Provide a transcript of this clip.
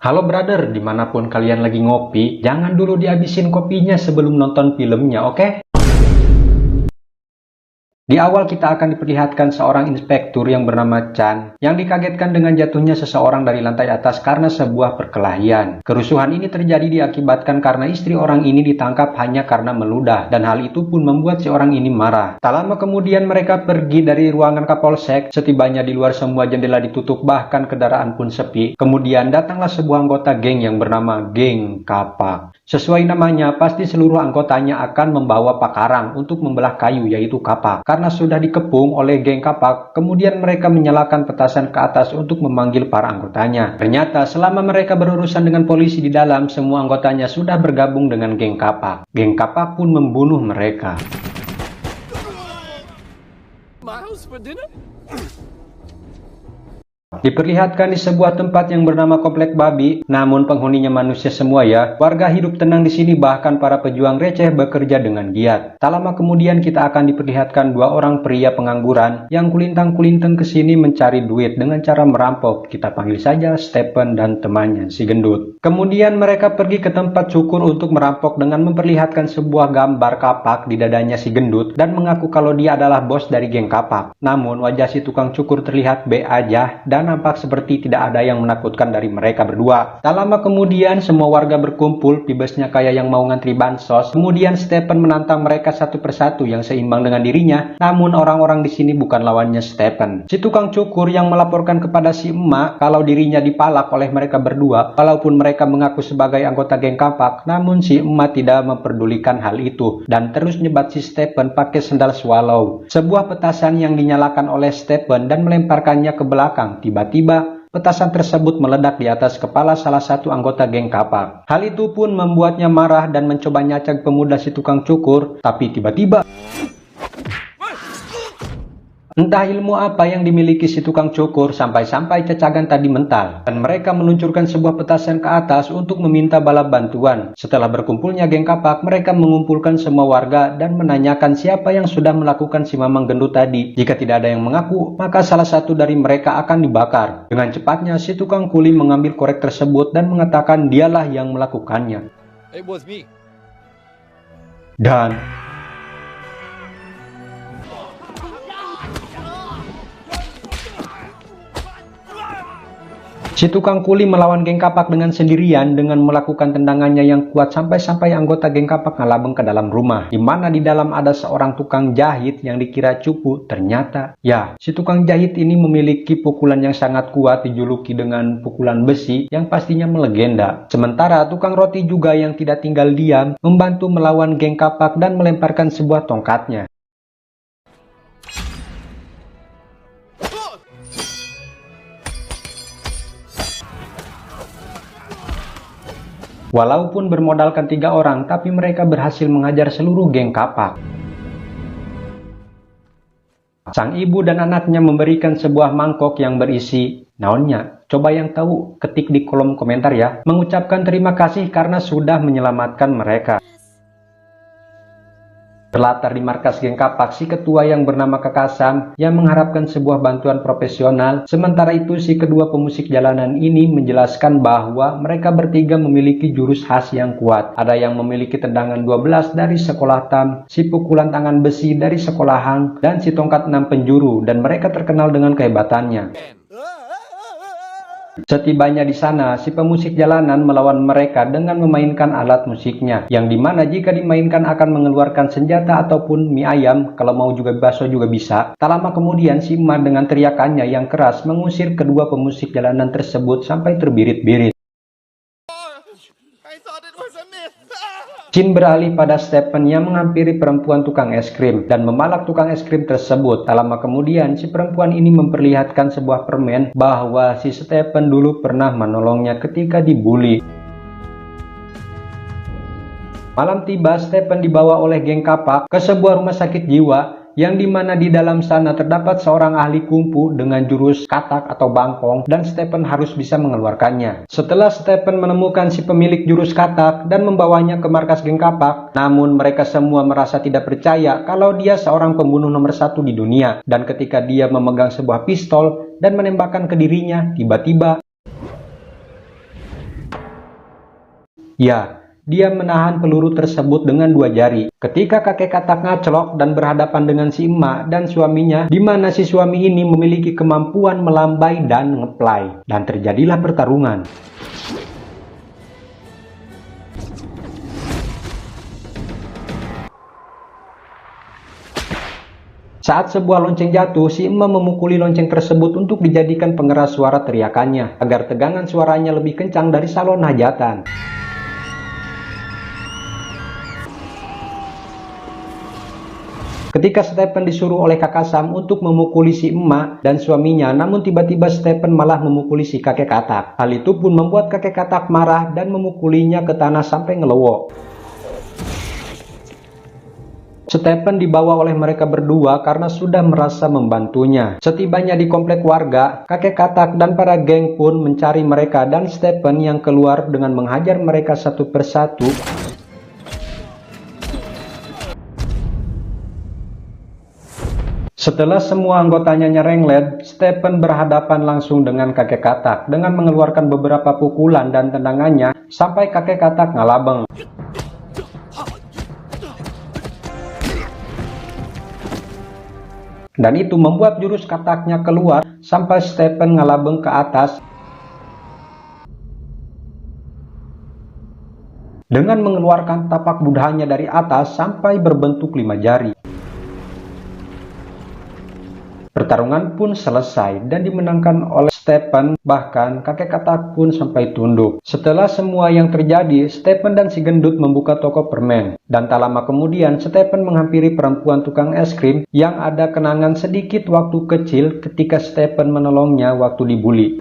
Halo brother, dimanapun kalian lagi ngopi, jangan dulu dihabisin kopinya sebelum nonton filmnya, oke? Di awal kita akan diperlihatkan seorang inspektur yang bernama Chan yang dikagetkan dengan jatuhnya seseorang dari lantai atas karena sebuah perkelahian. Kerusuhan ini terjadi diakibatkan karena istri orang ini ditangkap hanya karena meludah dan hal itu pun membuat si orang ini marah. Tak lama kemudian mereka pergi dari ruangan Kapolsek. Setibanya di luar semua jendela ditutup bahkan kendaraan pun sepi. Kemudian datanglah sebuah anggota geng yang bernama Geng Kapak. Sesuai namanya, pasti seluruh anggotanya akan membawa pakarang untuk membelah kayu yaitu kapak. Karena sudah dikepung oleh geng kapak, kemudian mereka menyalakan petasan ke atas untuk memanggil para anggotanya. Ternyata selama mereka berurusan dengan polisi di dalam, semua anggotanya sudah bergabung dengan geng kapak. Geng kapak pun membunuh mereka. Diperlihatkan di sebuah tempat yang bernama Komplek Babi, namun penghuninya manusia semua ya. Warga hidup tenang di sini, bahkan para pejuang receh bekerja dengan giat. Tak lama kemudian kita akan diperlihatkan dua orang pria pengangguran yang kulintang-kulintang ke sini mencari duit dengan cara merampok. Kita panggil saja Stephen dan temannya, si gendut. Kemudian mereka pergi ke tempat cukur untuk merampok dengan memperlihatkan sebuah gambar kapak di dadanya si gendut dan mengaku kalau dia adalah bos dari geng kapak. Namun wajah si tukang cukur terlihat B aja dan nampak seperti tidak ada yang menakutkan dari mereka berdua. Tak lama kemudian semua warga berkumpul, pibesnya kayak yang mau ngantri bansos. Kemudian Stephen menantang mereka satu persatu yang seimbang dengan dirinya. Namun orang-orang di sini bukan lawannya Stephen. Si tukang cukur yang melaporkan kepada si emak kalau dirinya dipalak oleh mereka berdua, walaupun mereka mengaku sebagai anggota geng kapak, namun si emak tidak memperdulikan hal itu dan terus nyebat si Stephen pakai sendal swallow. Sebuah petasan yang dinyalakan oleh Stephen dan melemparkannya ke belakang. Tiba-tiba, petasan tersebut meledak di atas kepala salah satu anggota geng kapak. Hal itu pun membuatnya marah dan mencoba nyacak pemuda si tukang cukur, tapi tiba-tiba entah ilmu apa yang dimiliki si tukang cukur sampai-sampai cacagan tadi mental. Dan mereka meluncurkan sebuah petasan ke atas untuk meminta bala bantuan. Setelah berkumpulnya geng kapak, mereka mengumpulkan semua warga dan menanyakan siapa yang sudah melakukan si mamang gendut tadi. Jika tidak ada yang mengaku, maka salah satu dari mereka akan dibakar. Dengan cepatnya si tukang kuli mengambil korek tersebut dan mengatakan dialah yang melakukannya. It was me. Dan si tukang kuli melawan geng kapak dengan sendirian dengan melakukan tendangannya yang kuat sampai-sampai anggota geng kapak ngalabeng ke dalam rumah. Di mana di dalam ada seorang tukang jahit yang dikira cupu. Ternyata, ya, si tukang jahit ini memiliki pukulan yang sangat kuat dijuluki dengan pukulan besi yang pastinya melegenda. Sementara tukang roti juga yang tidak tinggal diam membantu melawan geng kapak dan melemparkan sebuah tongkatnya. Walaupun bermodalkan 3 orang, tapi mereka berhasil menghajar seluruh geng kapak. Sang ibu dan anaknya memberikan sebuah mangkok yang berisi naonnya. Coba yang tahu, ketik di kolom komentar ya. Mengucapkan terima kasih karena sudah menyelamatkan mereka. Berlatar di markas geng kapak, si ketua yang bernama Kekasam yang mengharapkan sebuah bantuan profesional. Sementara itu si kedua pemusik jalanan ini menjelaskan bahwa mereka bertiga memiliki jurus khas yang kuat. Ada yang memiliki tendangan 12 dari sekolah Tam, si pukulan tangan besi dari sekolah Hang, dan si tongkat 6 penjuru, dan mereka terkenal dengan kehebatannya. Setibanya di sana, si pemusik jalanan melawan mereka dengan memainkan alat musiknya, yang dimana jika dimainkan akan mengeluarkan senjata ataupun mie ayam, kalau mau juga bakso juga bisa. Tak lama kemudian si emak dengan teriakannya yang keras mengusir kedua pemusik jalanan tersebut sampai terbirit-birit. Jin beralih pada Stephen yang menghampiri perempuan tukang es krim dan memalak tukang es krim tersebut. Tak lama kemudian si perempuan ini memperlihatkan sebuah permen bahwa si Stephen dulu pernah menolongnya ketika dibully. Malam tiba, Stephen dibawa oleh geng kapak ke sebuah rumah sakit jiwa yang dimana di dalam sana terdapat seorang ahli kungfu dengan jurus katak atau bangkong dan Stephen harus bisa mengeluarkannya. Setelah Stephen menemukan si pemilik jurus katak dan membawanya ke markas geng kapak, namun mereka semua merasa tidak percaya kalau dia seorang pembunuh nomor 1 di dunia. Dan ketika dia memegang sebuah pistol dan menembakkan ke dirinya, tiba-tiba Ya, dia menahan peluru tersebut dengan 2 jari. Ketika kakek katak ngaclok dan berhadapan dengan si emak dan suaminya, di mana si suami ini memiliki kemampuan melambai dan ngeplay. Dan terjadilah pertarungan. Saat sebuah lonceng jatuh, si emak memukuli lonceng tersebut untuk dijadikan pengeras suara teriakannya, agar tegangan suaranya lebih kencang dari salon hajatan. Ketika Stephen disuruh oleh kakak Sam untuk memukuli si emak dan suaminya, namun tiba-tiba Stephen malah memukuli si kakek katak. Hal itu pun membuat kakek katak marah dan memukulinya ke tanah sampai ngelowok. Stephen dibawa oleh mereka berdua karena sudah merasa membantunya. Setibanya di komplek warga, kakek katak dan para geng pun mencari mereka dan Stephen yang keluar dengan menghajar mereka satu persatu. Setelah semua anggotanya nyerenglet, Stephen berhadapan langsung dengan kakek katak dengan mengeluarkan beberapa pukulan dan tendangannya sampai kakek katak ngalabeng. Dan itu membuat jurus kataknya keluar sampai Stephen ngalabeng ke atas dengan mengeluarkan tapak budahnya dari atas sampai berbentuk 5 jari. Pertarungan pun selesai dan dimenangkan oleh Stephen, bahkan kakek katak pun sampai tunduk. Setelah semua yang terjadi, Stephen dan si gendut membuka toko permen. Dan tak lama kemudian, Stephen menghampiri perempuan tukang es krim yang ada kenangan sedikit waktu kecil ketika Stephen menolongnya waktu dibully.